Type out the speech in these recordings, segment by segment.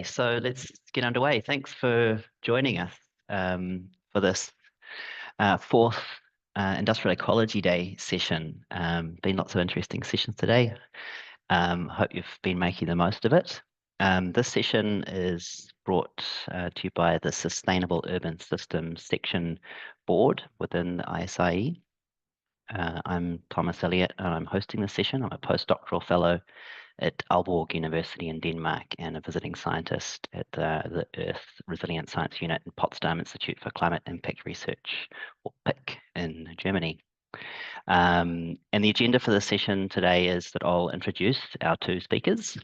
So let's get underway. Thanks for joining us for this fourth Industrial Ecology Day session. Been lots of interesting sessions today. Hope you've been making the most of it. This session is brought to you by the Sustainable Urban Systems Section Board within the ISIE. I'm Thomas Elliot, and I'm hosting this session. I'm a postdoctoral fellow at Aalborg University in Denmark and a visiting scientist at the Earth Resilient Science Unit in Potsdam Institute for Climate Impact Research, or PIC, in Germany. And the agenda for the session today is that I'll introduce our two speakers,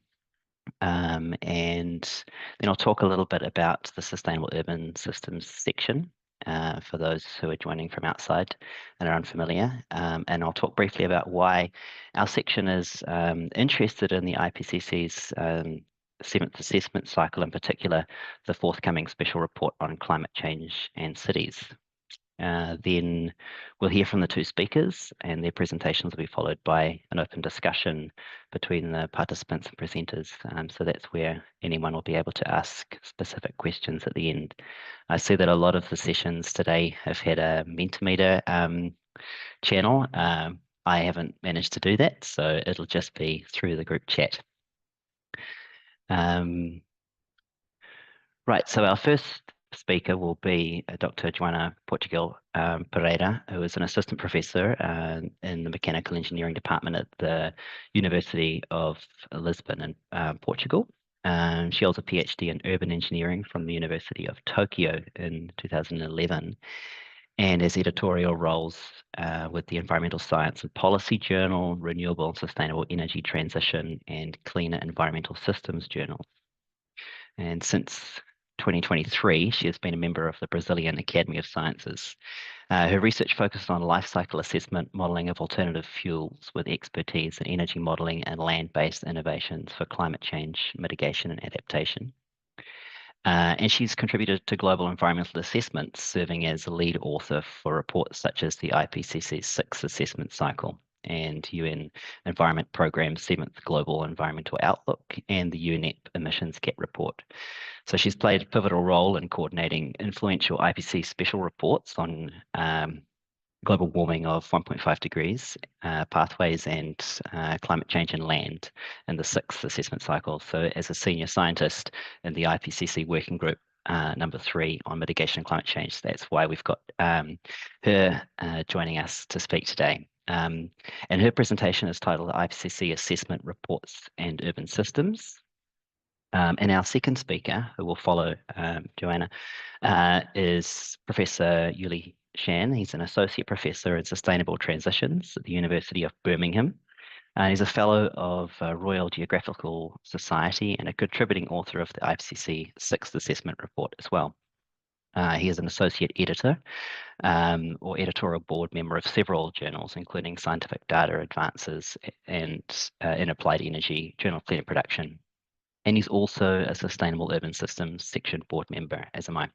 and then I'll talk a little bit about the Sustainable Urban Systems section for those who are joining from outside and are unfamiliar. And I'll talk briefly about why our section is interested in the IPCC's 7th assessment cycle, in particular, the forthcoming special report on climate change and cities. Then we'll hear from the two speakers, and their presentations will be followed by an open discussion between the participants and presenters. So that's where anyone will be able to ask specific questions at the end. I see that a lot of the sessions today have had a Mentimeter channel. I haven't managed to do that, so it'll just be through the group chat. Right, so our first speaker will be Dr. Joana Portugal Pereira, who is an assistant professor in the Mechanical Engineering Department at the University of Lisbon in Portugal. She holds a PhD in urban engineering from the University of Tokyo in 2011, and has editorial roles with the Environmental Science and Policy Journal, Renewable and Sustainable Energy Transition, and Cleaner Environmental Systems journals. And since 2023, she has been a member of the Brazilian Academy of Sciences. Her research focused on life cycle assessment, modelling of alternative fuels with expertise in energy modelling and land-based innovations for climate change mitigation and adaptation. And she's contributed to global environmental assessments, serving as a lead author for reports such as the IPCC's 6th assessment cycle and UN Environment Programme's 7th Global Environmental Outlook and the UNEP Emissions Gap Report. So she's played a pivotal role in coordinating influential IPCC special reports on global warming of 1.5 degrees, pathways and climate change and land in the 6th assessment cycle. So as a senior scientist in the IPCC working group number 3 on mitigation and climate change, that's why we've got her joining us to speak today. And her presentation is titled IPCC Assessment Reports and Urban Systems. And our second speaker, who will follow Joana, is Professor Yuli Shan. He's an associate professor in sustainable transitions at the University of Birmingham. He's a fellow of Royal Geographical Society and a contributing author of the IPCC 6th assessment report as well. He is an associate editor or editorial board member of several journals, including Scientific Data Advances and in Applied Energy, Journal of Clean Production. And he's also a Sustainable Urban Systems Section board member, as am I.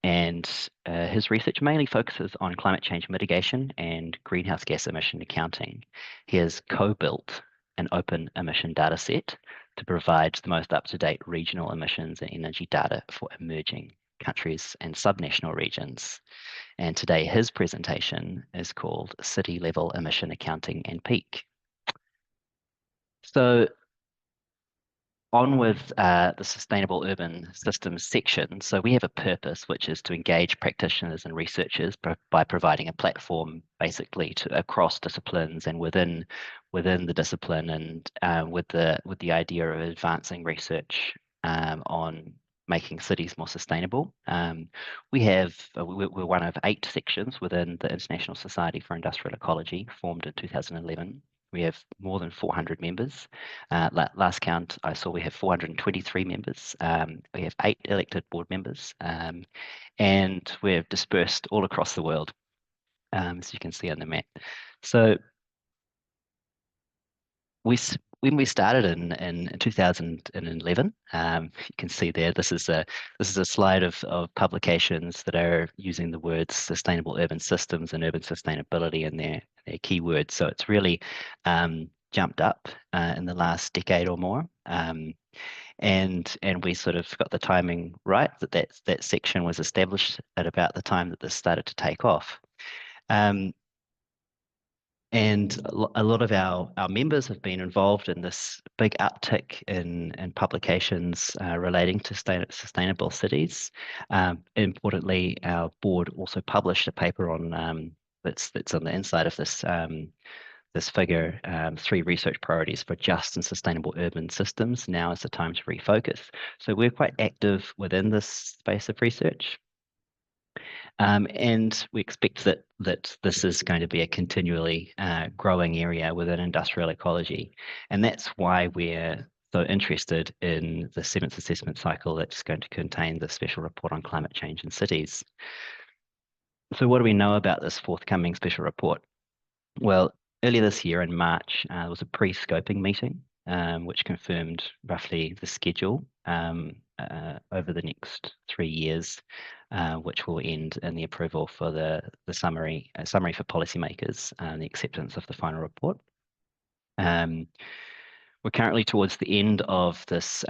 His research mainly focuses on climate change mitigation and greenhouse gas emission accounting. He has co-built an open emission data set to provide the most up-to-date regional emissions and energy data for emerging countries and subnational regions. And today his presentation is called City Level Emission Accounting and Peak. So on with the Sustainable Urban Systems section. So we have a purpose, which is to engage practitioners and researchers by providing a platform basically across disciplines and within the discipline, and with the idea of advancing research on making cities more sustainable. We're one of 8 sections within the International Society for Industrial Ecology, formed in 2011. We have more than 400 members. Last count I saw we have 423 members. We have 8 elected board members, and we're dispersed all across the world, as you can see on the map. So when we started in 2011, you can see there, this is a slide of publications that are using the words sustainable urban systems and urban sustainability in their keywords. So it's really jumped up in the last decade or more. And we sort of got the timing right, that section was established at about the time that this started to take off. And a lot of our members have been involved in this big uptick in publications relating to sustainable cities. Importantly, our board also published a paper on that's on the inside of this this figure, 3 research priorities for just and sustainable urban systems. Now is the time to refocus. So we're quite active within this space of research. And we expect that this is going to be a continually growing area within industrial ecology. And that's why we're so interested in the 7th assessment cycle that's going to contain the special report on climate change in cities. So what do we know about this forthcoming special report? Well, earlier this year in March, there was a pre-scoping meeting, which confirmed roughly the schedule over the next 3 years, which will end in the approval for the summary for policymakers and the acceptance of the final report. We're currently towards the end of this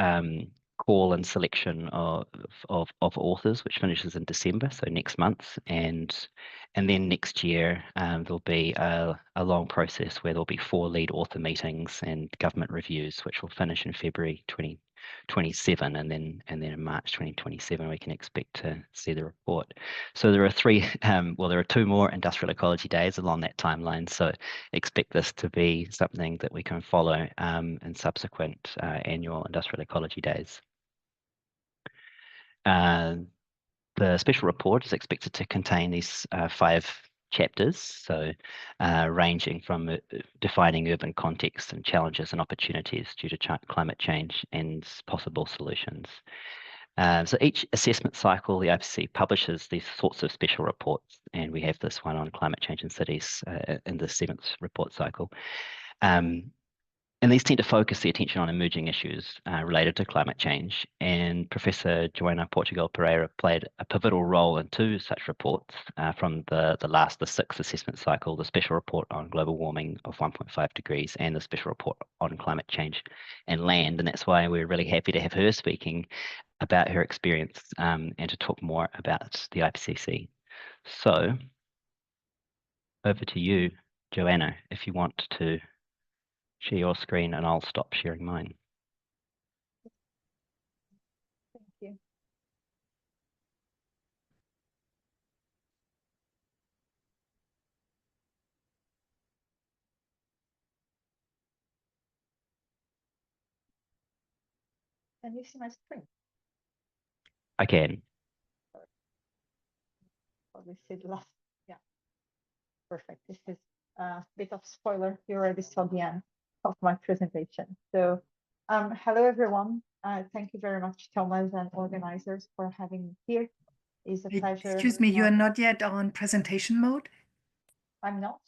call and selection of authors, which finishes in December, so next month, and then next year there'll be a long process where there'll be 4 lead author meetings and government reviews, which will finish in February 2027, and then in March 2027 we can expect to see the report. So there are 3, well, there are 2 more industrial ecology days along that timeline, so expect this to be something that we can follow in subsequent annual industrial ecology days. The special report is expected to contain these 5 chapters, so ranging from defining urban context and challenges and opportunities due to climate change and possible solutions. So each assessment cycle, the IPCC publishes these sorts of special reports, and we have this one on climate change in cities in the 7th report cycle. And these tend to focus the attention on emerging issues related to climate change. And Professor Joana Portugal-Pereira played a pivotal role in 2 such reports from the 6th assessment cycle, the special report on global warming of 1.5 degrees and the special report on climate change and land. And that's why we're really happy to have her speaking about her experience and to talk more about the IPCC. So over to you, Joanna, if you want to share your screen, and I'll stop sharing mine. Thank you. Can you see my screen? I can. Probably see the last. Yeah. Perfect. This is a bit of spoiler. You already saw the end of my presentation. So hello, everyone. Thank you very much, Thomas and organizers, for having me here. It's a pleasure. Excuse me, you are not yet on presentation mode? I'm not.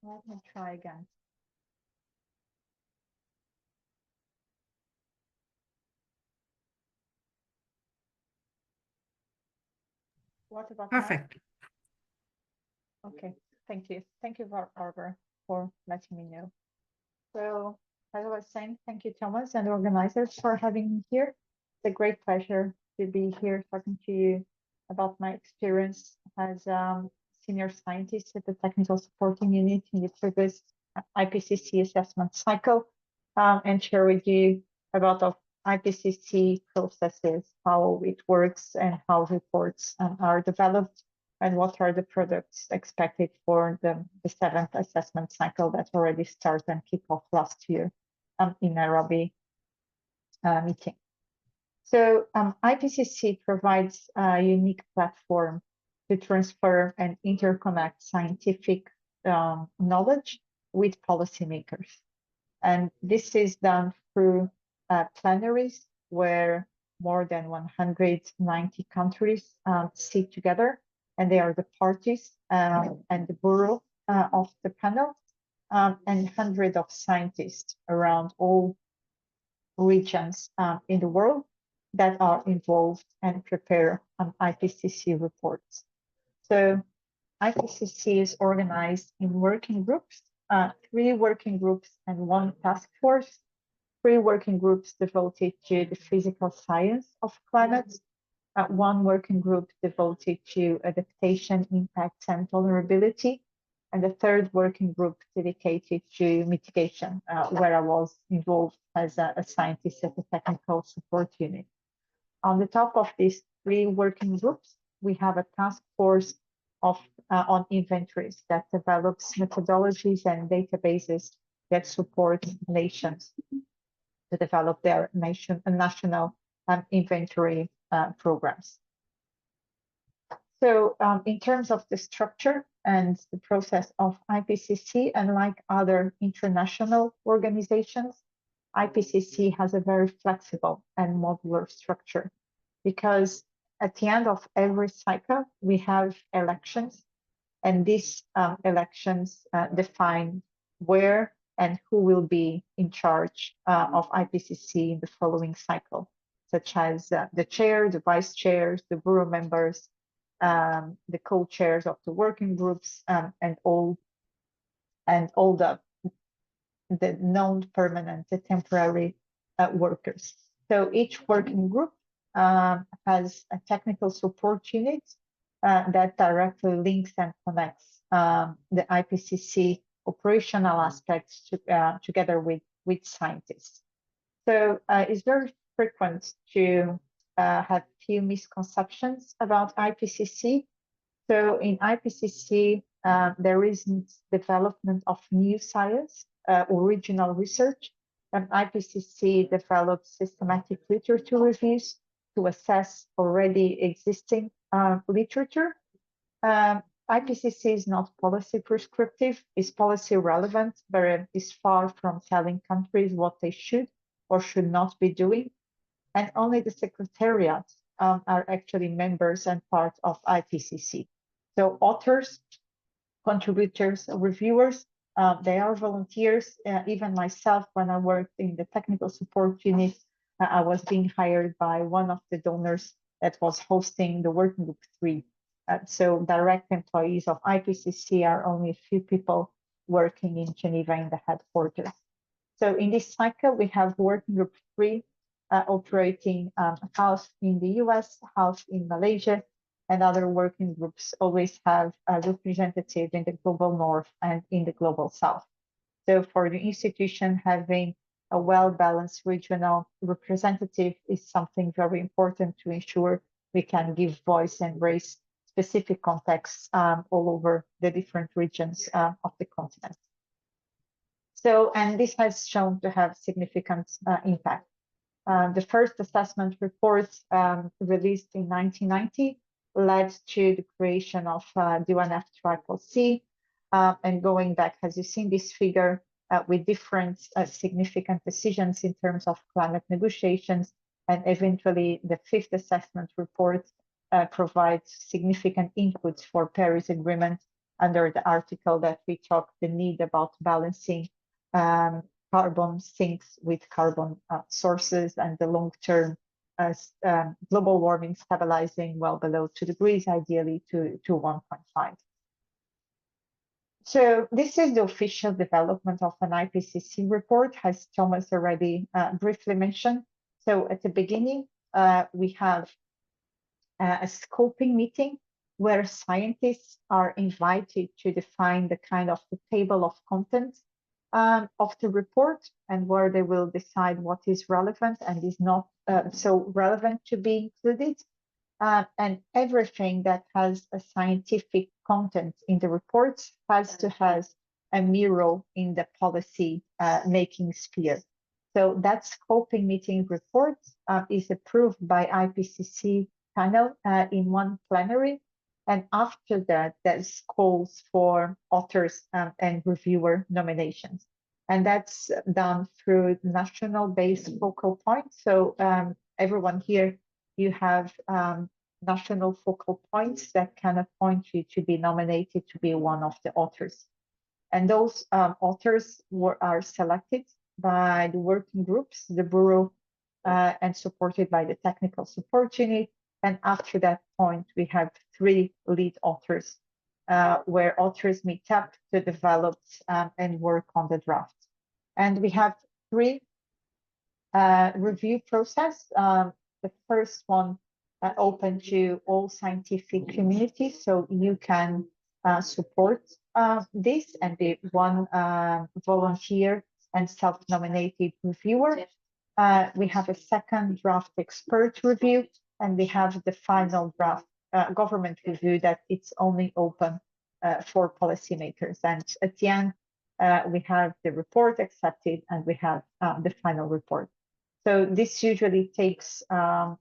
Let me try again. What about Perfect. now? Okay, thank you. Thank you, Barbara, for letting me know. So, as I was saying, thank you, Thomas, and organizers for having me here. It's a great pleasure to be here talking to you about my experience as senior scientist at the Technical Supporting Unit in the previous IPCC assessment cycle, and share with you about the IPCC processes, how it works, and how reports are developed, and what are the products expected for the 7th assessment cycle that already started and kicked off last year in Nairobi meeting. So IPCC provides a unique platform to transfer and interconnect scientific knowledge with policymakers. And this is done through plenaries where more than 190 countries sit together, and they are the parties and the bureau of the panel, and hundreds of scientists around all regions in the world that are involved and prepare IPCC reports. So IPCC is organized in working groups, 3 working groups and 1 task force, 3 working groups devoted to the physical science of climate, 1 working group devoted to adaptation, impacts, and vulnerability, and the 3rd working group dedicated to mitigation, where I was involved as a scientist at the technical support unit. On the top of these 3 working groups, we have a task force on inventories that develops methodologies and databases that support nations to develop their national inventory programs. So in terms of the structure and the process of IPCC, unlike other international organizations, IPCC has a very flexible and modular structure, because at the end of every cycle, we have elections, and these elections define where and who will be in charge of IPCC in the following cycle, such as the chair, the vice chairs, the bureau members, the co-chairs of the working groups, and all the non-permanent, the temporary workers. So each working group has a technical support unit that directly links and connects the IPCC operational aspects together with scientists. So it's very frequent to have few misconceptions about IPCC. So in IPCC, there isn't development of new science, original research, and IPCC develops systematic literature reviews to assess already existing literature. IPCC is not policy prescriptive, is policy relevant, but is far from telling countries what they should or should not be doing. And only the secretariats are actually members and part of IPCC. So authors, contributors, reviewers, they are volunteers. Even myself, when I worked in the technical support unit, I was being hired by one of the donors that was hosting the working group 3. So direct employees of IPCC are only a few people working in Geneva in the headquarters. So in this cycle, we have working group 3 operating half in the US, half in Malaysia, and other working groups always have a representative in the global north and in the global south. So for the institution, having a well-balanced regional representative is something very important to ensure we can give voice and raise specific contexts all over the different regions of the continent. So, and this has shown to have significant impact. The first assessment report released in 1990 led to the creation of the UNFCCC, and going back, as you see in this figure, with different significant decisions in terms of climate negotiations, and eventually the 5th assessment report provides significant inputs for Paris Agreement under the article that we talk the need about balancing carbon sinks with carbon sources and the long-term global warming stabilizing well below 2 degrees, ideally to 1.5. So this is the official development of an IPCC report, as Thomas already briefly mentioned. So at the beginning, we have a scoping meeting where scientists are invited to define the kind of the table of contents of the report, and where they will decide what is relevant and is not so relevant to be included. And everything that has a scientific content in the reports has to have a mirror in the policy making sphere. So that scoping meeting report is approved by IPCC panel in one plenary. And after that, there's calls for authors and reviewer nominations. And that's done through national-based focal points. So everyone here, you have national focal points that can appoint you to be nominated to be one of the authors. And those authors are selected by the working groups, the bureau and supported by the technical support unit. And after that point, we have 3 lead authors, where authors meet up to develop and work on the draft. And we have 3 review process. The first one open to all scientific community, so you can support this and be one volunteer and self-nominated reviewer. We have a second draft expert review, and we have the final draft government review that it's only open for policymakers. And at the end, we have the report accepted, and we have the final report. So this usually takes 2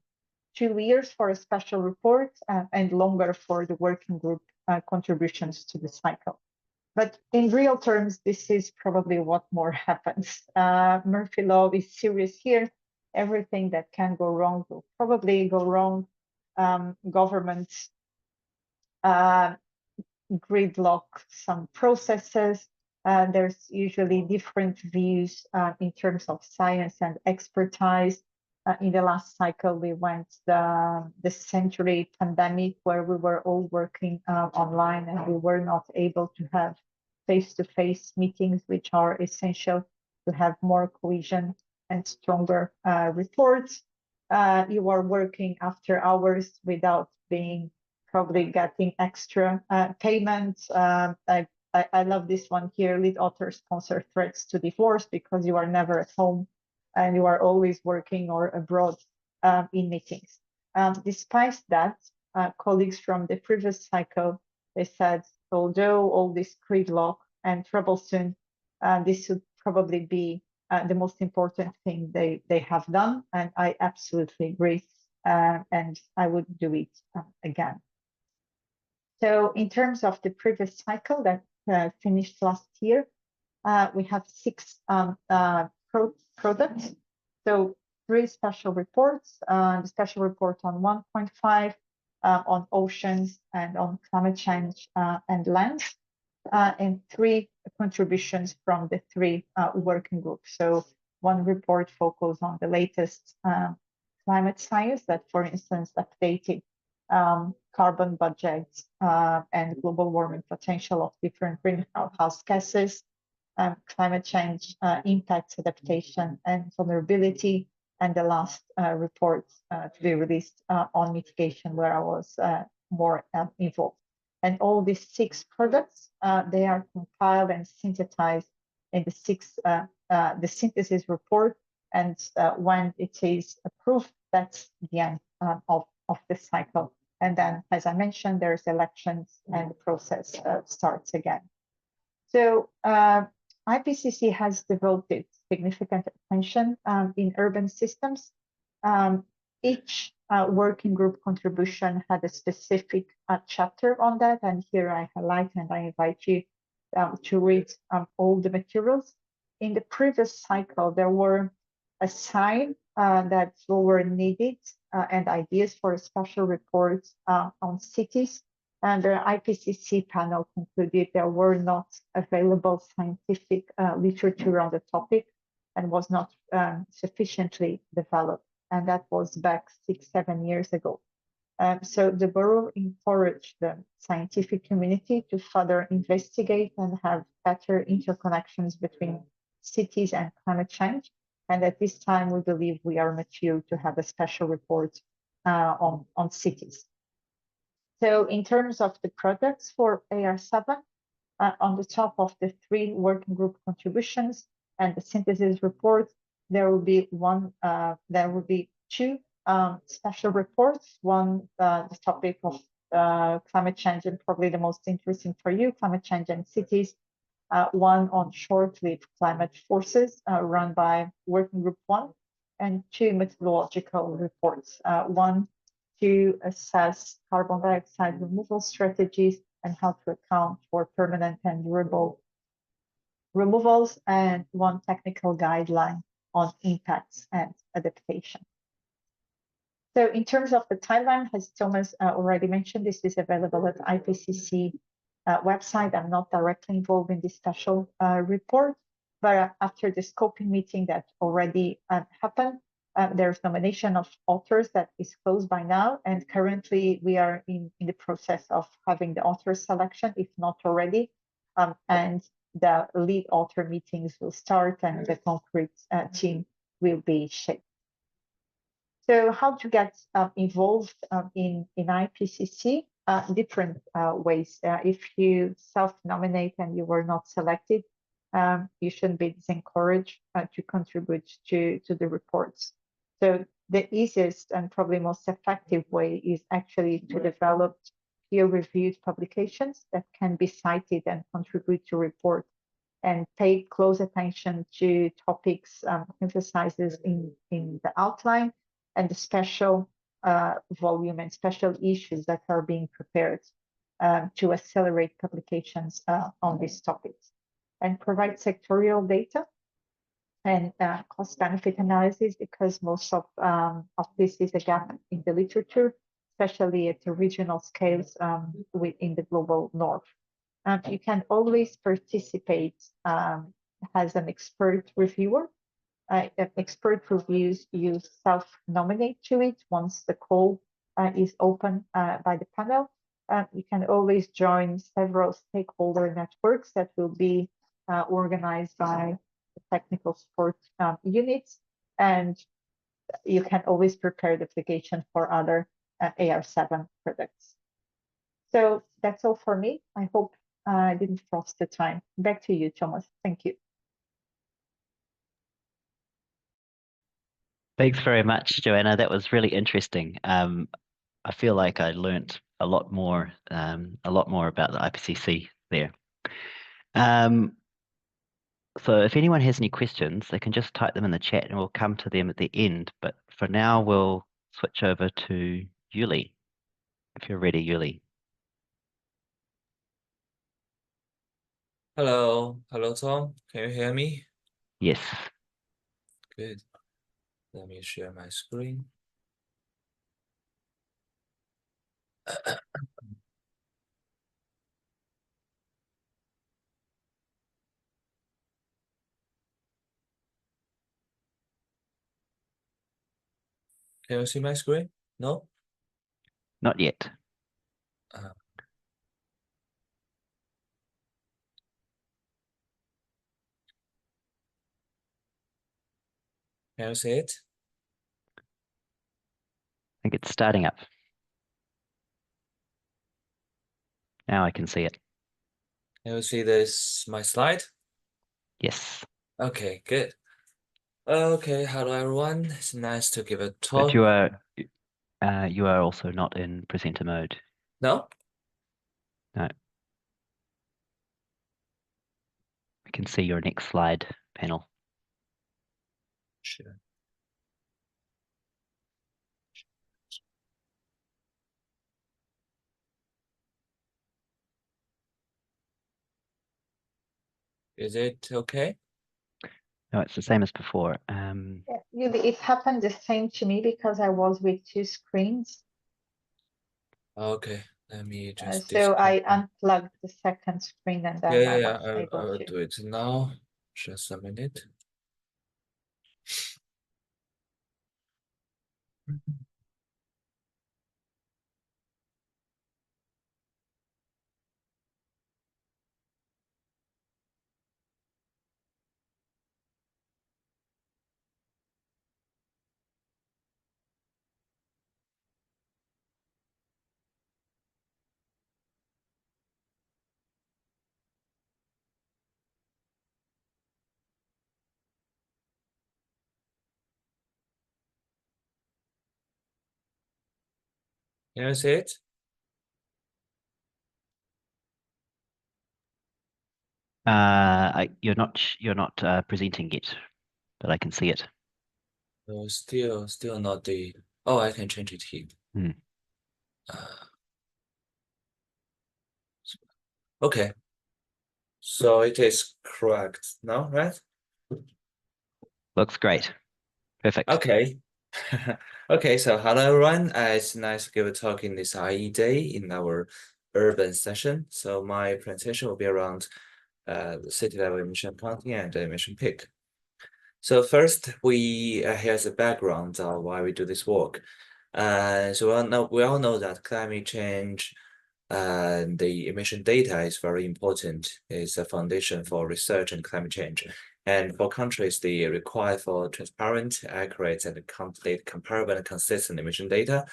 years for a special report and longer for the working group contributions to the cycle. But in real terms, this is probably what more happens. Murphy Law is serious here. Everything that can go wrong will probably go wrong. Governments gridlock some processes. There's usually different views in terms of science and expertise. In the last cycle, we went the century pandemic, where we were all working online, and we were not able to have face-to-face meetings, which are essential to have more cohesion and stronger reports. You are working after hours without being probably getting extra payments. I love this one here. Lead author sponsor threats to divorce, because you are never at home and you are always working or abroad in meetings. Despite that, colleagues from the previous cycle, they said, although all this gridlock and troublesome, this would probably be the most important thing they have done. And I absolutely agree. And I would do it again. So in terms of the previous cycle that finished last year, we have 6 products. So 3 special reports, the special report on 1.5, on oceans and on climate change and land, and 3 contributions from the 3 working groups. So 1 report focused on the latest climate science that, for instance, updated carbon budgets and global warming potential of different greenhouse gases, climate change impacts, adaptation, and vulnerability, and the last report to be released on mitigation, where I was more involved. And all these 6 products, they are compiled and synthesized in the synthesis report. And when it is approved, that's the end of the cycle. And then, as I mentioned, there's elections and the process starts again. So IPCC has devoted significant attention in urban systems. Each working group contribution had a specific chapter on that. And here I highlight, and I invite you to read all the materials. In the previous cycle, there were a sign that were needed and ideas for a special report on cities. And the IPCC panel concluded there were not available scientific literature on the topic and was not sufficiently developed. And that was back 6-7 years ago. So the Bureau encouraged the scientific community to further investigate and have better interconnections between cities and climate change. And at this time, we believe we are mature to have a special report on cities. So in terms of the products for AR7, on the top of the 3 working group contributions and the synthesis report, there will be 2 special reports. One, the topic of climate change, and probably the most interesting for you, climate change and cities. One on short-lived climate forces run by Working Group 1, and 2 methodological reports. One to assess carbon dioxide removal strategies and how to account for permanent and durable removals, and 1 technical guideline on impacts and adaptation. So in terms of the timeline, as Thomas already mentioned, this is available at IPCC website. I'm not directly involved in this special report, but after the scoping meeting that already happened, There's nomination of authors that is closed by now, and currently we are in the process of having the author selection, if not already, and the lead author meetings will start and the concrete team will be shaped. So how to get involved in IPCC? Different ways. If you self-nominate and you were not selected, you shouldn't be disencouraged to contribute to the reports. So the easiest and probably most effective way is actually to develop peer-reviewed publications that can be cited and contribute to report, and pay close attention to topics emphasizes in the outline and the special volume and special issues that are being prepared to accelerate publications on these topics, and provide sectorial data and cost-benefit analysis, because most of this is a gap in the literature, especially at the regional scales within the global north. You can always participate as an expert reviewer. Expert reviews, you self-nominate to it once the call is open by the panel. You can always join several stakeholder networks that will be organized by the technical support units, and you can always prepare the application for other AR7 products. So that's all for me. I hope I didn't cross the time. Back to you, Thomas. Thank you. Thanks very much, Joanna. That was really interesting. I feel like I learnt a lot more about the IPCC there. So if anyone has any questions, they can just type them in the chat and we'll come to them at the end. But for now, we'll switch over to Yuli, if you're ready, Yuli. Hello, Tom. Can you hear me? Yes. Good. Let me share my screen. Can you see my screen? No? Not yet. Can you see it? I think it's starting up. Now I can see it. Can you see my slide? Yes. Okay, good. Okay, hello everyone. It's nice to give a talk. But you are also not in presenter mode. No? No. I can see your next slide panel. Sure. Is it okay? No, it's the same as before. Yeah, it happened the same to me because I was with two screens. Okay, let me just So I unplugged the second screen and then I was able I'll to. do it now. Just a minute. Can you see it? You're not presenting yet, but I can see it. No, still not the. Oh, I can change it here. Okay. So it is correct now, right? Looks great. Perfect. Okay. Okay, so hello everyone. It's nice to give a talk in this IE day in our urban session. So my presentation will be around the city level emission accounting and emission peak. So first, here's the background of why we do this work. So we all know that climate change and the emission data is very important. It's a foundation for research and climate change. And for countries, they require for transparent, accurate, and complete, comparable, and consistent emission data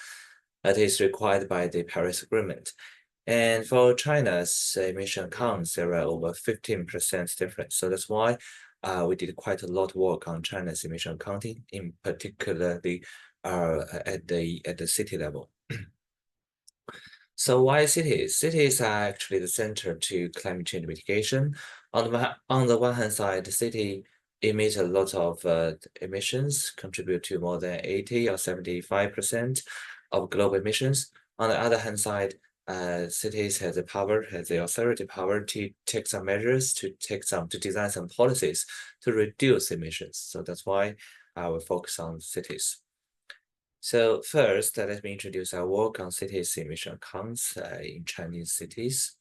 that is required by the Paris Agreement. And for China's emission counts, there are over 15% difference. So that's why we did quite a lot of work on China's emission accounting, in particular at the city level. So why cities? Cities are actually the center to climate change mitigation. On the one hand side, the city emits a lot of emissions, contribute to more than 80 or 75% of global emissions. On the other hand side, cities have the authority power to take some measures, to design some policies to reduce emissions. So that's why we focus on cities. So first, let me introduce our work on cities emission counts in Chinese cities.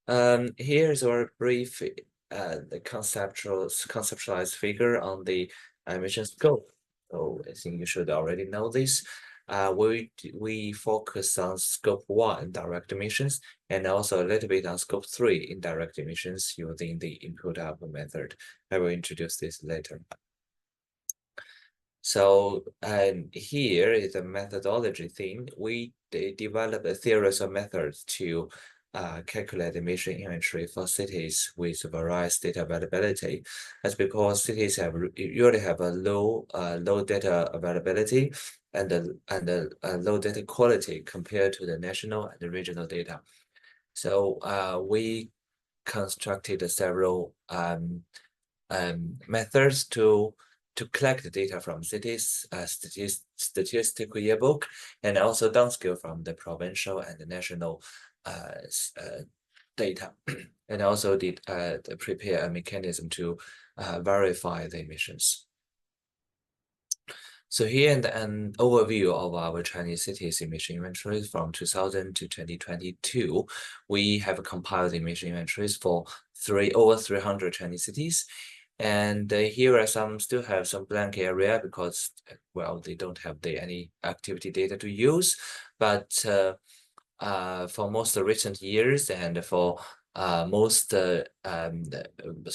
Here's our brief the conceptualized figure on the emission scope. So I think you should already know this. We focus on scope 1 direct emissions and also a little bit on scope 3 indirect emissions using the input-output method. I will introduce this later. So here is a methodology thing. We developed a series of methods to calculate emission inventory for cities with various data availability. That's because cities usually have a low data availability and a low data quality compared to the national and the regional data. So we constructed several methods to collect the data from cities, statistical yearbook, and also downscale from the provincial and the national data, and also did prepare a mechanism to verify the emissions. So here an overview of our Chinese cities emission inventories from 2000 to 2022. We have compiled emission inventories for over 300 Chinese cities. And here are still have some blank area because, well, they don't have any activity data to use. But for most recent years and for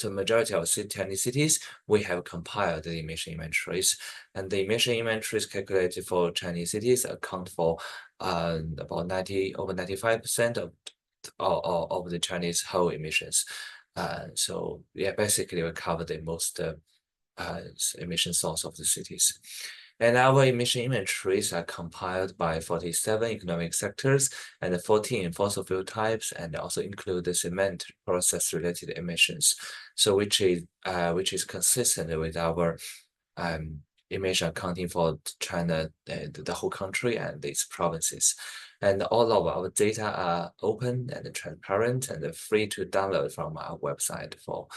majority of Chinese cities, we have compiled the emission inventories. And the emission inventories calculated for Chinese cities account for about over 95% of the Chinese whole emissions. So yeah, basically we cover the most emission source of the cities. And our emission inventories are compiled by 47 economic sectors and 14 fossil fuel types, and also include the cement process related emissions. So which is consistent with our emission accounting for China, the whole country and its provinces. And all of our data are open and transparent and free to download from our website for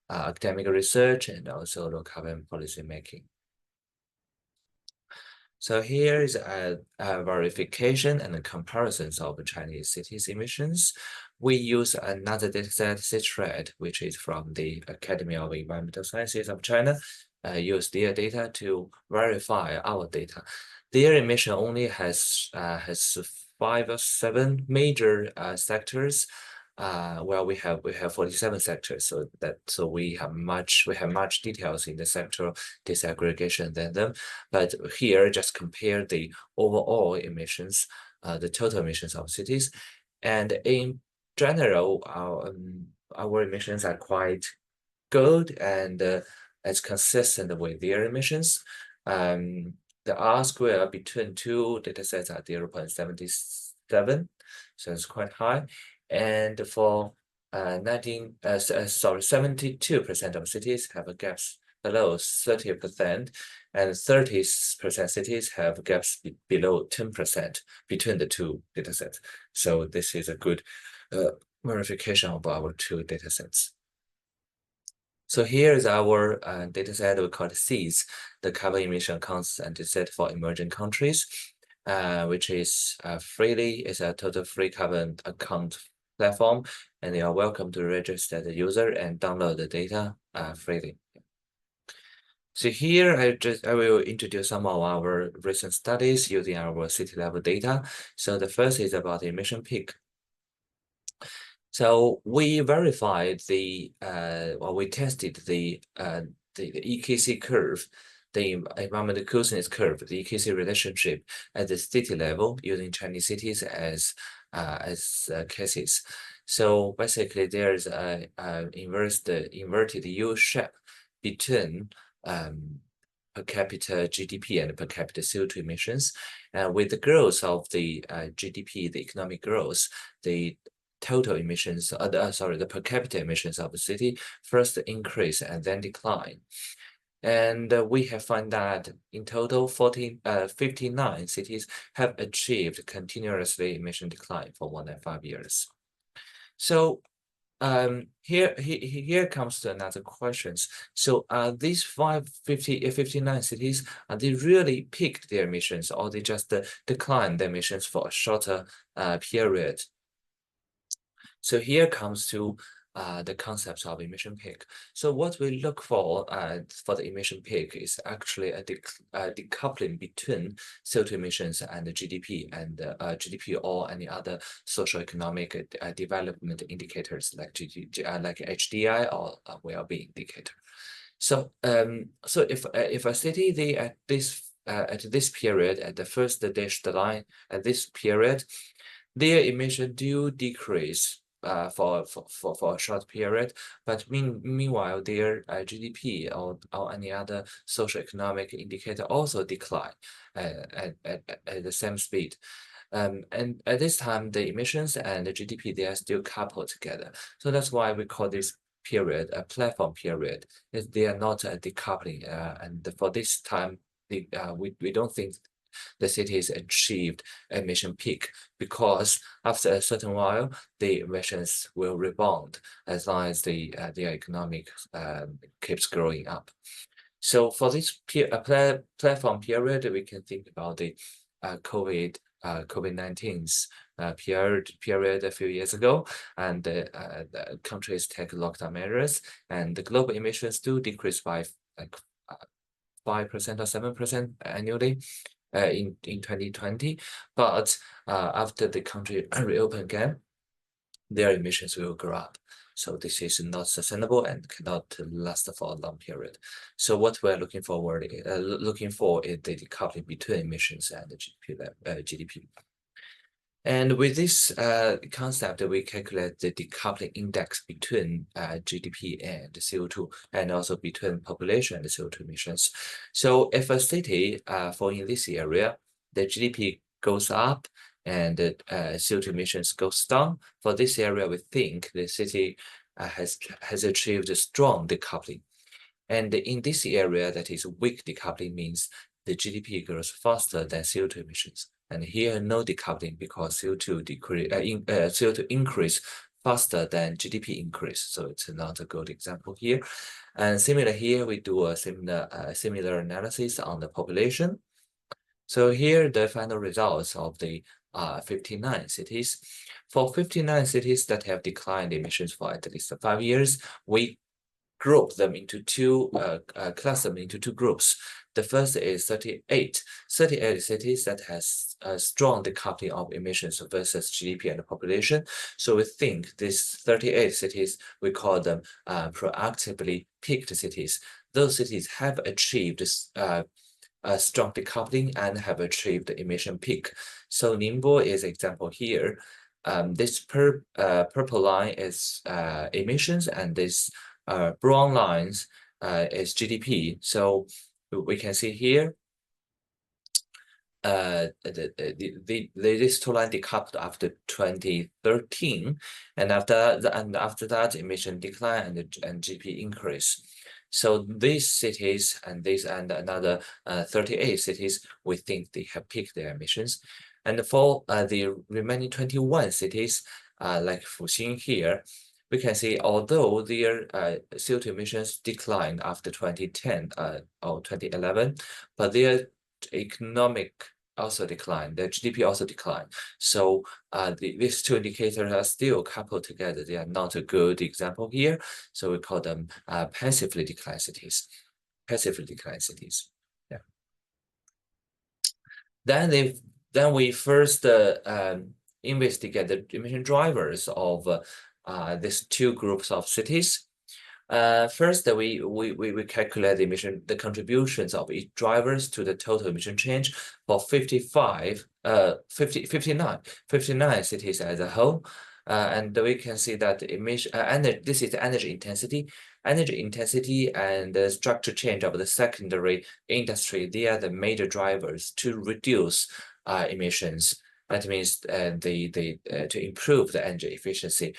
academic research and also low carbon policy making. So here is a verification and a comparisons of Chinese cities emissions. We use another dataset, CITRAD, which is from the Academy of Environmental Sciences of China. Use their data to verify our data. Their emission only has 5 or 7 major sectors. Well, we have 47 sectors, so we have much details in the sectoral disaggregation than them. But here, just compare the overall emissions, the total emissions of cities, and in general, our emissions are quite good and it's consistent with their emissions. The R-square between two datasets are 0.77, so it's quite high. And for 72% of cities have gaps below 30%, and 30% cities have gaps below 10% between the two datasets. So this is a good verification of our two datasets. So here is our dataset we call 𝐶EASS, the carbon emission counts and dataset for emerging countries, which is a total free carbon account platform, and you are welcome to register the user and download the data freely. So here I will introduce some of our recent studies using our city level data. So the first is about the emission peak. So we verified we tested the EKC curve, the environmental coolness curve, the EKC relationship at the city level using Chinese cities as cases. So basically, there's a inverted U shape between per capita GDP and per capita CO2 emissions. With the growth of the GDP, the economic growth, the total emissions, the per capita emissions of the city first increase and then decline. And we have found that in total, 59 cities have achieved continuously emission decline for more than 5 years. So here comes to another questions. So these 59 cities, are they really peaked their emissions, or they just declined their emissions for a shorter period? So here comes to the concepts of emission peak. So what we look for the emission peak is actually a decoupling between CO2 emissions and the GDP GDP or any other socioeconomic development indicators like like HDI or well-being indicator. So if a city at this period, at the first dashed line at this period, their emission do decrease for a short period, but meanwhile their GDP or any other socioeconomic indicator also decline at the same speed. And at this time, the emissions and the GDP, they are still coupled together. So that's why we call this period a platform period. They are not a decoupling. And for this time, we don't think the cities achieved emission peak, because after a certain while, the emissions will rebound as long as the economic keeps growing up. So for this platform period, we can think about the COVID-19's period a few years ago, and the countries take lockdown measures, and the global emissions do decrease by like 5% or 7% annually. In 2020, but after the country reopen again, their emissions will grow up. So this is not sustainable and cannot last for a long period. So what we're looking for is the decoupling between emissions and the GDP. And with this concept, we calculate the decoupling index between GDP and CO2, and also between population and CO2 emissions. So if a city, in this area, the GDP goes up and the CO2 emissions goes down, for this area, we think the city has achieved a strong decoupling. And in this area, that is weak decoupling, means the GDP grows faster than CO2 emissions. And here, no decoupling, because CO2 increase faster than GDP increase. So it's not a good example here. And similar here, we do a similar analysis on the population. So here, the final results of the 59 cities. For 59 cities that have declined emissions for at least 5 years, we group them into class them into two groups. The first is 38 cities that has a strong decoupling of emissions versus GDP and the population. So we think these 38 cities, we call them proactively peaked cities. Those cities have achieved a strong decoupling and have achieved the emission peak. So Ningbo is example here. This purple line is emissions, and this brown lines is GDP. So we can see here these two lines decoupled after 2013, and after that emission decline and GDP increase. So these cities and another 38 cities, we think they have peaked their emissions. And for the remaining 21 cities, like Fuxing here, we can see although their CO2 emissions declined after 2010 or 2011, but their economic also declined, their GDP also declined. So these two indicators are still coupled together. They are not a good example here. So we call them passively declined cities. passively declining cities. Yeah. Then we first investigate the emission drivers of these two groups of cities. First, we calculate the contributions of each drivers to the total emission change for 59 cities as a whole. And we can see that this is the energy intensity. Energy intensity and the structure change of the secondary industry, they are the major drivers to reduce emissions. That means to improve the energy efficiency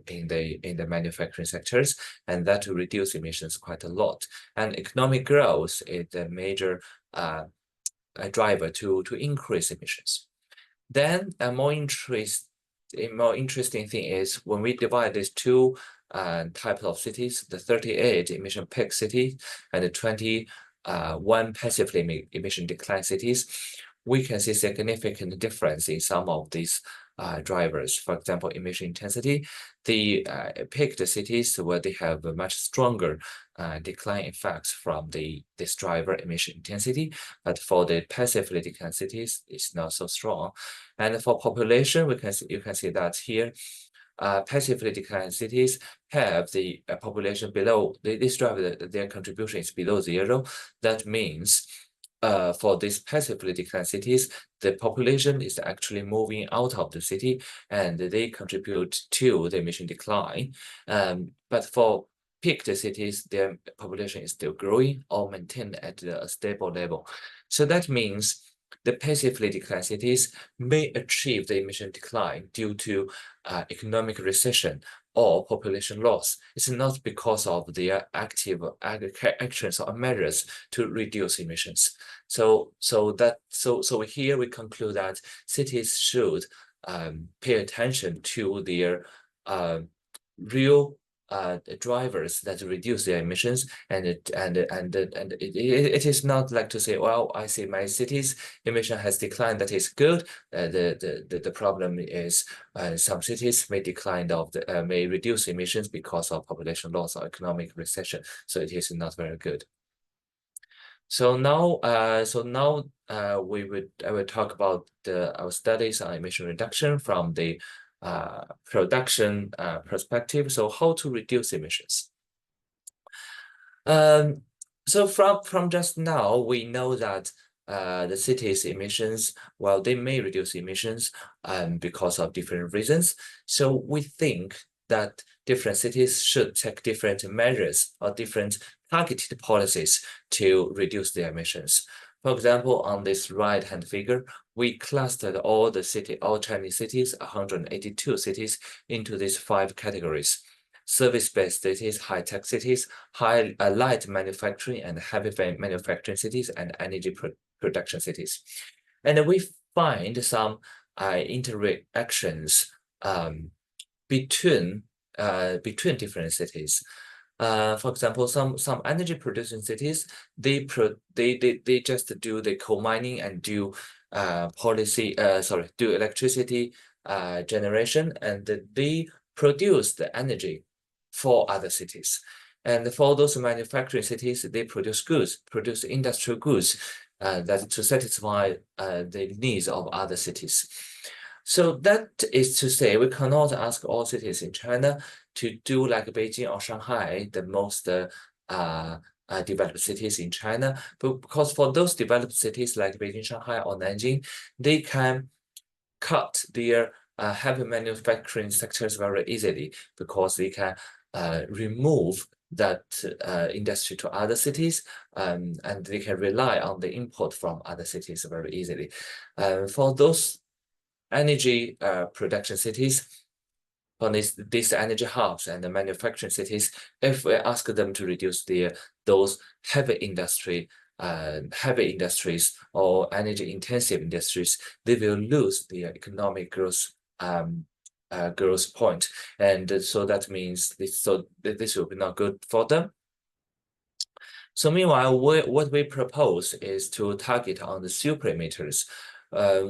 in the manufacturing sectors, and that will reduce emissions quite a lot. And economic growth is the major driver to increase emissions. Then a more interesting thing is when we divide these two types of cities, the 38 emission peak cities and the 21 passively emission decline cities, we can see significant difference in some of these drivers. For example, emission intensity, the peaked cities where they have a much stronger decline effects from this driver emission intensity, but for the passively declined cities, it's not so strong. And for population, you can see that here, passively declined cities have the population below this driver, their contribution is below 0. That means for these passively declined cities, the population is actually moving out of the city and they contribute to the emission decline. But for peaked cities, their population is still growing or maintained at a stable level. So that means the passively declined cities may achieve the emission decline due to economic recession or population loss. It's not because of their active actions or measures to reduce emissions. So here we conclude that cities should pay attention to their real drivers that reduce their emissions, and it is not like to say, well, I see my city's emission has declined, that is good. The problem is some cities may may reduce emissions because of population loss or economic recession. So it is not very good. So now I will talk about our studies on emission reduction from the production perspective. So how to reduce emissions? So from just now, we know that the city's emissions, well, they may reduce emissions because of different reasons. So we think that different cities should take different measures or different targeted policies to reduce their emissions. For example, on this right-hand figure, we clustered all Chinese cities, 182 cities, into these 5 categories: service-based cities, high-tech cities, light manufacturing and heavy manufacturing cities, and energy production cities. And we find some interactions between different cities. For example, some energy producing cities, they just do the coal mining and do electricity generation, and they produce the energy for other cities. And for those manufacturing cities, they produce industrial goods that to satisfy the needs of other cities. So that is to say, we cannot ask all cities in China to do like Beijing or Shanghai, the most developed cities in China, but because for those developed cities like Beijing, Shanghai, or Nanjing, they can cut their heavy manufacturing sectors very easily because they can remove that industry to other cities, and they can rely on the import from other cities very easily. For those energy production cities, on these energy hubs and the manufacturing cities, if we ask them to reduce those heavy industries or energy intensive industries, they will lose their economic growth point, and so that means this will be not good for them. So meanwhile, what we propose is to target on the super emitters.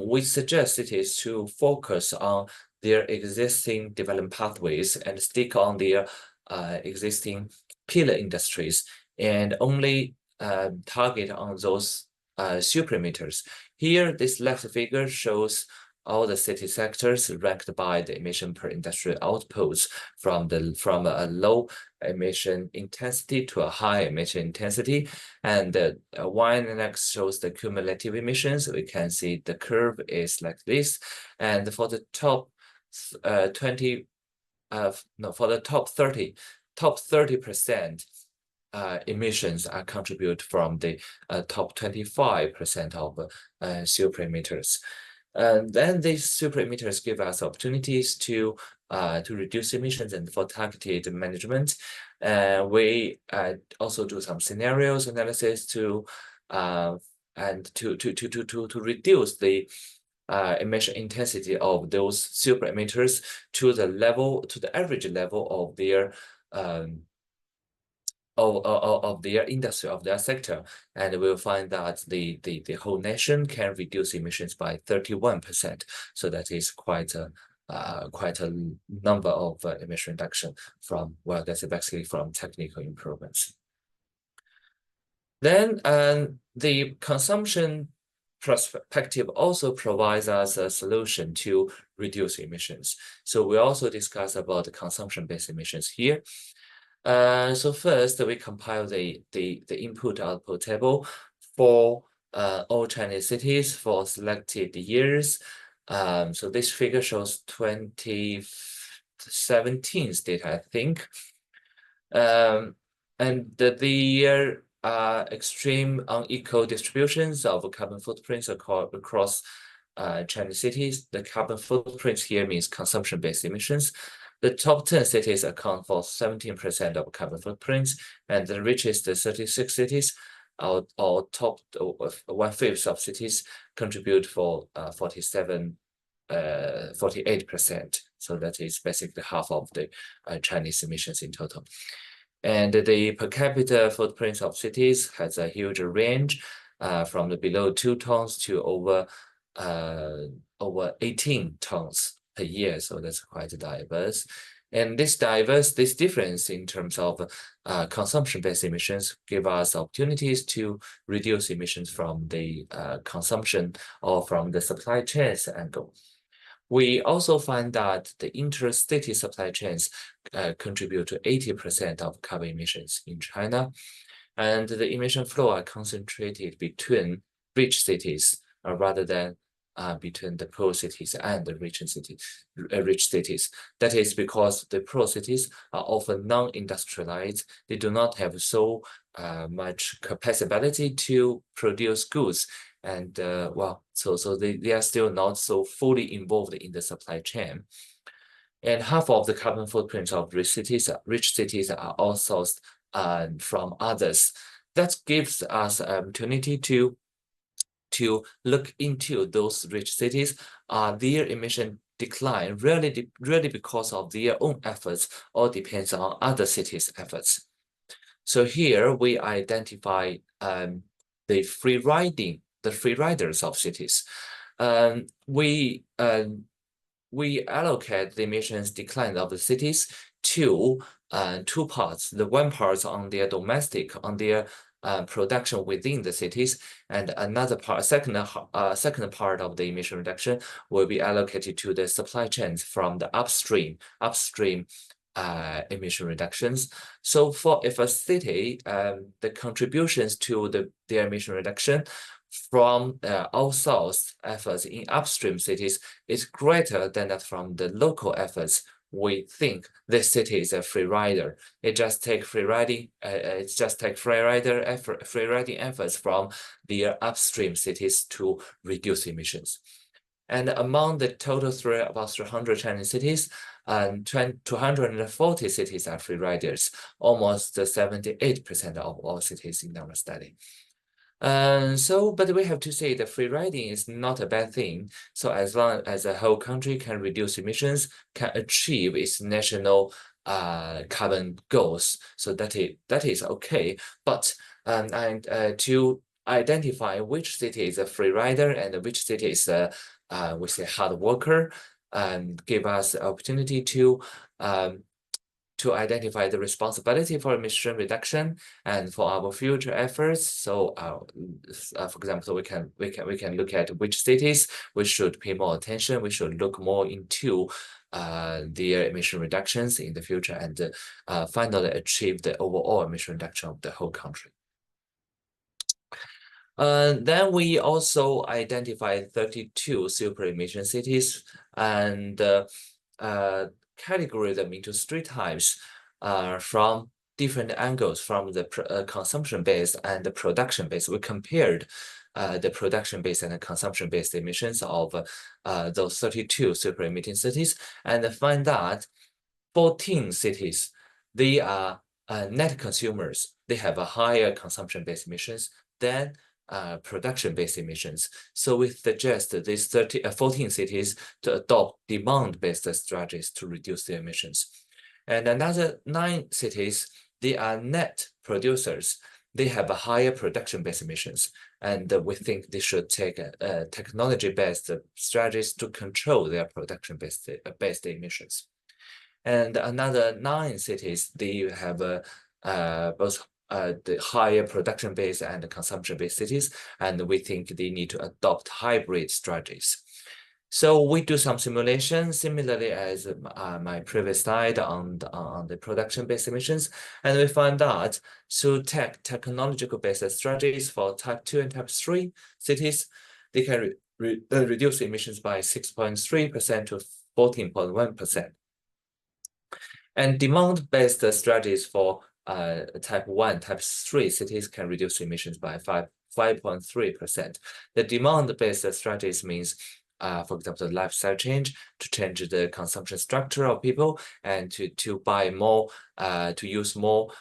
We suggest cities to focus on their existing development pathways and stick on their existing pillar industries, and only target on those super emitters. Here, this left figure shows all the city sectors ranked by the emission per industrial outputs from a low emission intensity to a high emission intensity. And the y-axis shows the cumulative emissions. We can see the curve is like this. And for the top 30%, emissions are contribute from the top 25% of super emitters. And then these super emitters give us opportunities to reduce emissions and for targeted management. We also do some scenarios analysis to reduce the emission intensity of those super emitters to the average level of their industry, of their sector, and we'll find that the whole nation can reduce emissions by 31%. So that is quite a number of emission reduction from, well, that's basically from technical improvements. Then the consumption perspective also provides us a solution to reduce emissions. So we also discuss about the consumption-based emissions here. So first, we compile the input-output table for all Chinese cities for selected years. So this figure shows 2017's data, I think. And the year extreme unequal distributions of carbon footprints across Chinese cities. The carbon footprints here means consumption-based emissions. The top 10 cities account for 17% of carbon footprints, and the richest 36 cities, or top 1/5 of cities, contribute for 48%. So that is basically half of the Chinese emissions in total. And the per capita footprints of cities has a huge range from the below 2 tons to over 18 tons per year. So that's quite diverse. And this difference in terms of consumption-based emissions give us opportunities to reduce emissions from the consumption or from the supply chains angle. We also find that the intercity supply chains contribute to 80% of carbon emissions in China, and the emission flow are concentrated between rich cities rather than between the poor cities and the rich cities. That is because the poor cities are often non-industrialized. They do not have so much capacity to produce goods. And well, so they are still not so fully involved in the supply chain. And half of the carbon footprints of rich cities are outsourced from others. That gives us an opportunity to look into those rich cities. Their emission decline really because of their own efforts or depends on other cities' efforts. So here we identify the free riders of cities. We allocate the emissions decline of the cities to 2 parts. The one part on their domestic, on their production within the cities, and another part, second part of the emission reduction will be allocated to the supply chains from the upstream emission reductions. So if a city, the contributions to their emission reduction from outsourced efforts in upstream cities is greater than that from the local efforts, we think this city is a free rider. It just takes free riding efforts from the upstream cities to reduce emissions. And among the total about 300 Chinese cities, 240 cities are free riders, almost 78% of all cities in our study. But we have to say that free riding is not a bad thing. So as long as a whole country can reduce emissions, can achieve its national carbon goals, so that is okay. But to identify which city is a free rider and which city is a we say hard worker, and give us the opportunity to to identify the responsibility for emission reduction and for our future efforts. So, for example, we can look at which cities we should pay more attention. We should look more into their emission reductions in the future and finally achieve the overall emission reduction of the whole country. Then we also identified 32 super emission cities and categorize them into three types from different angles, from the consumption-based and the production-based. We compared the production-based and the consumption-based emissions of those 32 super emitting cities and find that 14 cities, they are net consumers. They have a higher consumption-based emissions than production-based emissions. So we suggest these 14 cities to adopt demand-based strategies to reduce their emissions. And another 9 cities, they are net producers. They have a higher production-based emissions. And we think they should take technology-based strategies to control their production-based emissions. And another 9 cities, they have both the higher production-based and consumption-based cities, and we think they need to adopt hybrid strategies. So we do some simulations, similarly as my previous slide on the production-based emissions, and we find that through technological-based strategies for type 2 and type 3 cities, they can reduce emissions by 6.3% to 14.1%. And demand-based strategies for type 1, type 3 cities can reduce emissions by 5.3%. The demand-based strategies means, for example, lifestyle change, to change the consumption structure of people and to buy more, to use more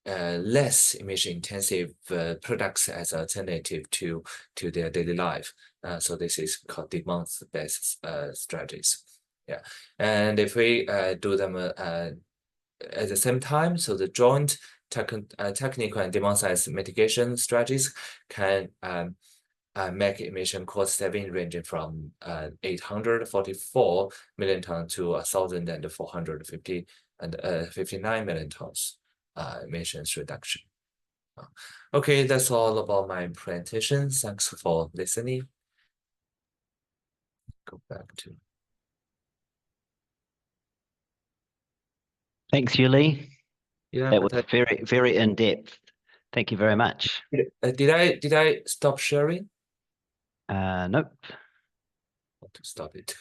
less emission-intensive products as an alternative to their daily life. So this is called demand-based strategies. Yeah, and if we do them at the same time, so the joint technical and demand-side mitigation strategies can make emission cost saving ranging from 844 million tons to 1,459 million tons emissions reduction. Okay, that's all about my presentation. Thanks for listening. Go back to. Thanks, 𝐬𝐬𝐬𝐬. Yeah, that was very, very in-depth. Thank you very much. Did I stop sharing? Nope. Want to stop it?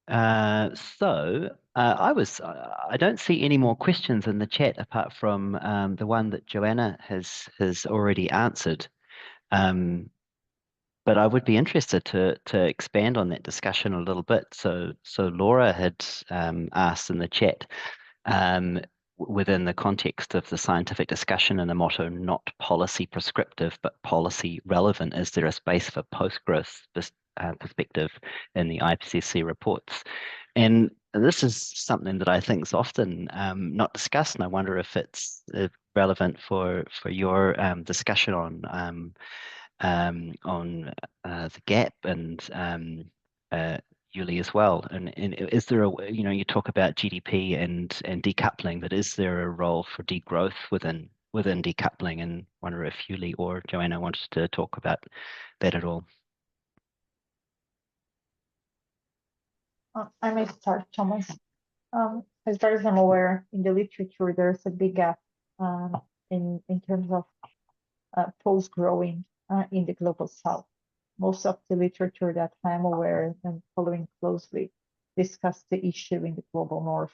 I don't see any more questions in the chat apart from the one that Joanna has already answered. But I would be interested to expand on that discussion a little bit. So Laura had asked in the chat, within the context of the scientific discussion and the motto, not policy prescriptive, but policy relevant, is there a space for post-growth perspective in the IPCC reports? And this is something that I think is often not discussed, and I wonder if it's relevant for your discussion on the gap and 𝐬𝐬𝐬𝐬 as well. And is there you talk about GDP and decoupling, but is there a role for degrowth within decoupling? And wonder if 𝐬𝐬𝐬𝐬 or Joanna wants to talk about that at all. I may start, Thomas. As far as I'm aware, in the literature, there's a big gap in terms of post-growing in the global south. Most of the literature that I'm aware and following closely discuss the issue in the global north,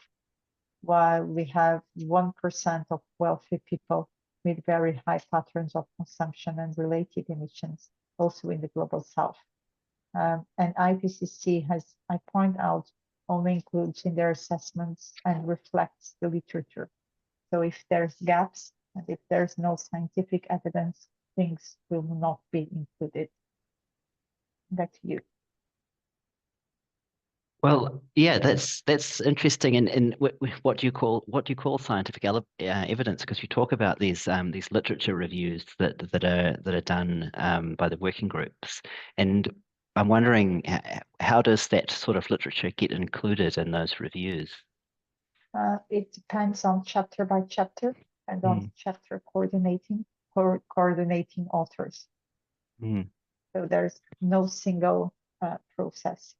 while we have 1% of wealthy people with very high patterns of consumption and related emissions also in the global south. And IPCC has, I point out, only includes in their assessments and reflects the literature. So if there's gaps and if there's no scientific evidence, things will not be included. Back to you. Well, yeah, that's interesting. And what do you call scientific evidence? Because you talk about these literature reviews that are done by the working groups, and I'm wondering how does that sort of literature get included in those reviews? It depends on chapter by chapter and on chapter coordinating authors. So there's no single process.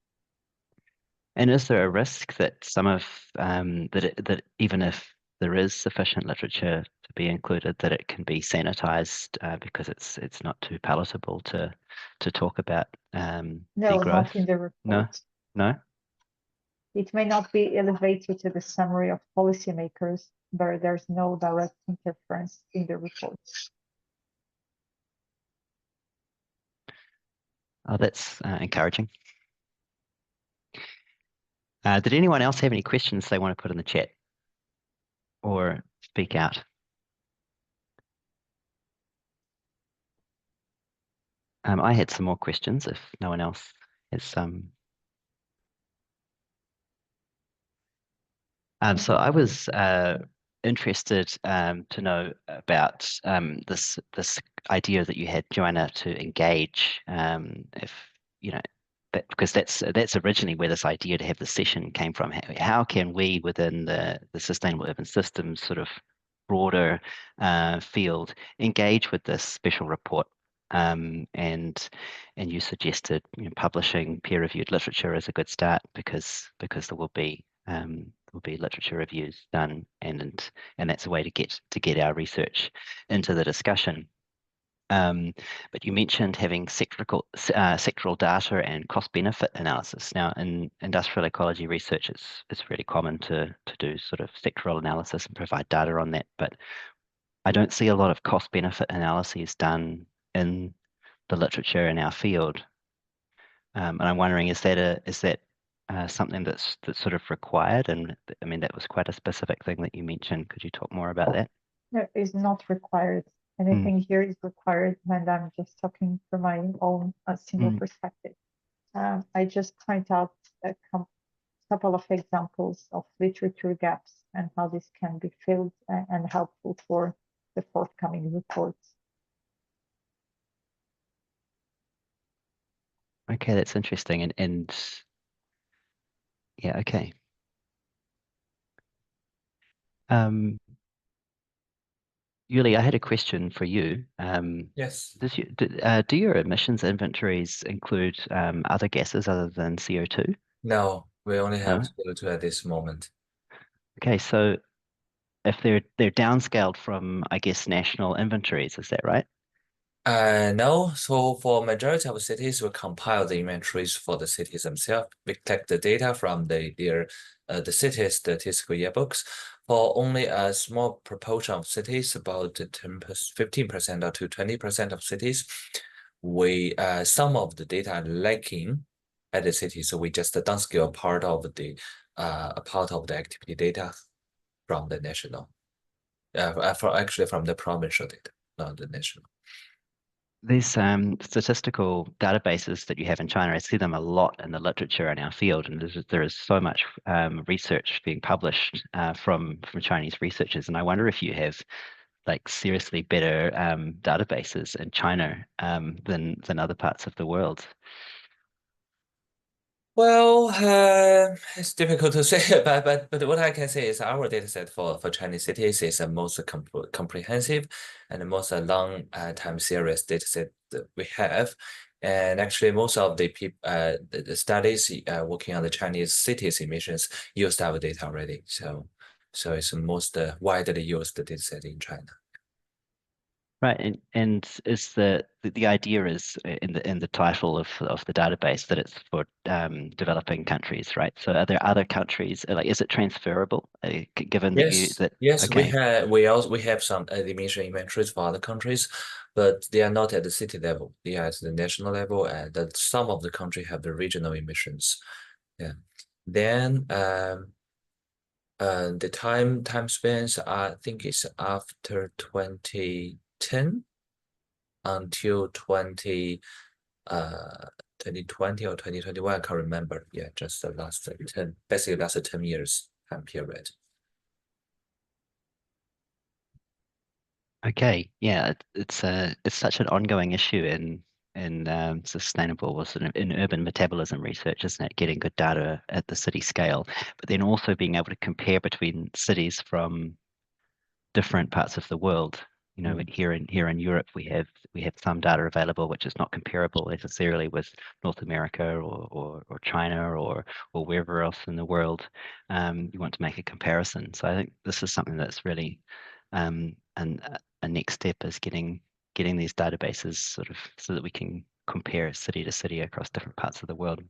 And is there a risk that some of that even if there is sufficient literature to be included, that it can be sanitized because it's not too palatable to talk about No, degrowth? not in the report. No. It may not be elevated to the summary of policymakers, but there's no direct interference in the reports. Oh, that's encouraging. Did anyone else have any questions they want to put in the chat or speak out? I had some more questions if no one else has some. So I was interested to know about this idea that you had, Joanna, to engage. If you know, because that's originally where this idea to have the session came from. How can we, within the sustainable urban systems sort of broader field, engage with this special report? And you suggested publishing peer-reviewed literature as a good start because there will be literature reviews done, and that's a way to get our research into the discussion. But you mentioned having sectoral data and cost benefit analysis. Now, in industrial ecology research, it's really common to do sort of sectoral analysis and provide data on that, but I don't see a lot of cost benefit analyses done in the literature in our field. And I'm wondering, is that something that's sort of required? And I mean, that was quite a specific thing that you mentioned. Could you talk more about that? No, it's not required. Anything here is required, and I'm just talking from my own single perspective. I just point out a couple of examples of literature gaps and how this can be filled and helpful for the forthcoming reports. Okay, that's interesting. And yeah, okay. Yuli, I had a question for you. Yes. Do your emissions inventories include other gases other than CO2? No, we only have No? CO2 at this moment. Okay, so if they're downscaled from, I guess, national inventories, is that right? No, so for majority of cities, we compile the inventories for the cities themselves. We collect the data from the city statistical yearbooks. For only a small proportion of cities, about 15% or to 20% of cities, some of the data are lacking at the city, so we just downscale part of the activity data from the national, from the provincial data, not the national. These statistical databases that you have in China, I see them a lot in the literature in our field, and there is so much research being published from Chinese researchers, and I wonder if you have like seriously better databases in China than other parts of the world. Well, it's difficult to say, but what I can say is our data set for Chinese cities is the most comprehensive and the most long time series data set that we have. And actually, most of the studies working on the Chinese cities emissions used our data already. So it's the most widely used data set in China. Right, and is the idea is in the title of the database that it's for developing countries, right? So are there other countries, like, is it transferable given that yes, okay. we have some emission inventories for other countries, but they are not at the city level. They are at the national level, and some of the country have the regional emissions. Yeah. Then the time spans, I think it's after 2010 until 2020 or 2021. I can't remember. Yeah, just the last 10 years time period. Okay, yeah, it's such an ongoing issue sustainable was in urban metabolism research, isn't it? Getting good data at the city scale, but then also being able to compare between cities from different parts of the world. You know, here in Europe, we have some data available which is not comparable necessarily with North America or China or wherever else in the world. You want to make a comparison. So I think this is something that's really a next step is getting these databases sort of so that we can compare city to city across different parts of the world.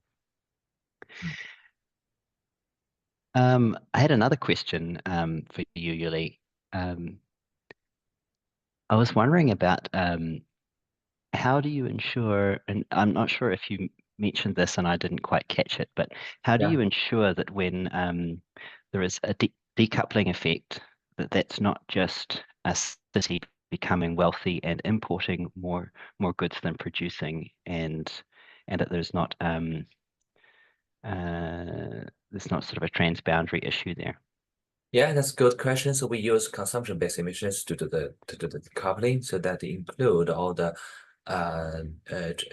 I had another question for you, Yuli. I was wondering about how do you ensure, and I'm not sure if you mentioned this and I didn't quite catch it, but how do you ensure that when there is a decoupling effect, that's not just a city becoming wealthy and importing more goods than producing, and that there's not sort of a transboundary issue there? Yeah, that's a good question. So we use consumption-based emissions to do the decoupling, so that include all the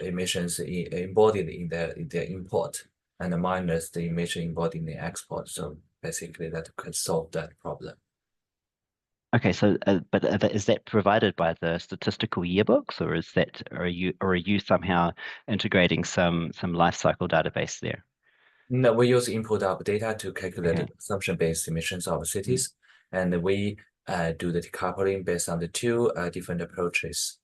emissions embodied in the import and minus the emission embodied in the export. So basically, that could solve that problem. Okay, so but is that provided by the statistical yearbooks, or is that are you somehow integrating some life cycle database there? No, we use input of data to calculate the Okay. consumption-based emissions of cities, and we do the decoupling based on the two different approaches,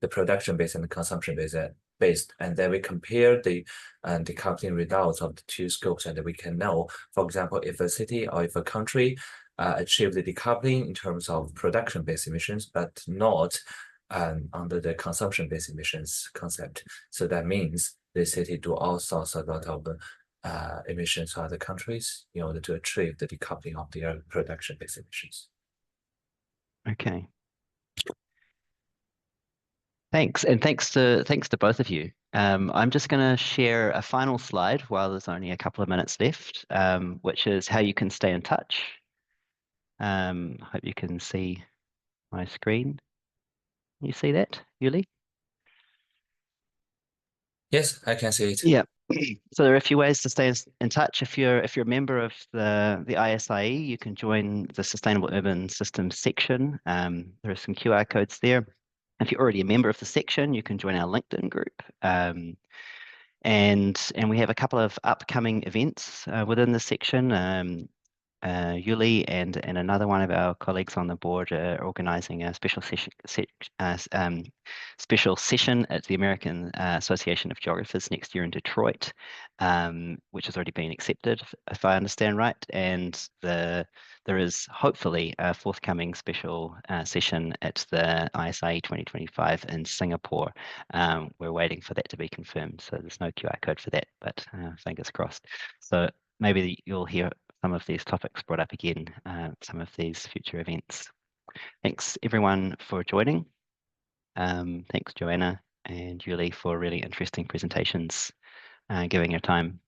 the production-based and the consumption-based, and then we compare the decoupling results of the two scopes, and we can know, for example, if a city or if a country achieve the decoupling in terms of production-based emissions, but not under the consumption-based emissions concept. So that means the city do outsource a lot of emissions to other countries in order to achieve the decoupling of their production-based emissions. Okay. Thanks, and thanks to both of you. I'm just going to share a final slide while there's only a couple of minutes left, which is how you can stay in touch. Hope you can see my screen. You see that, Yuli? Yes, I can see it. Yeah. So there are a few ways to stay in touch. If you're a member of the ISIE, you can join the Sustainable Urban Systems section. There are some QR codes there. If you're already a member of the section, you can join our LinkedIn group. And we have a couple of upcoming events within the section. Yuli and another one of our colleagues on the board are organising a special session at the American Association of Geographers next year in Detroit, which has already been accepted, if I understand right. And there is hopefully a forthcoming special session at the ISIE 2025 in Singapore. We're waiting for that to be confirmed, so there's no QR code for that, but fingers crossed. So maybe you'll hear some of these topics brought up again, some of these future events. Thanks everyone for joining. Thanks Joanna and Yuli for really interesting presentations, giving your time.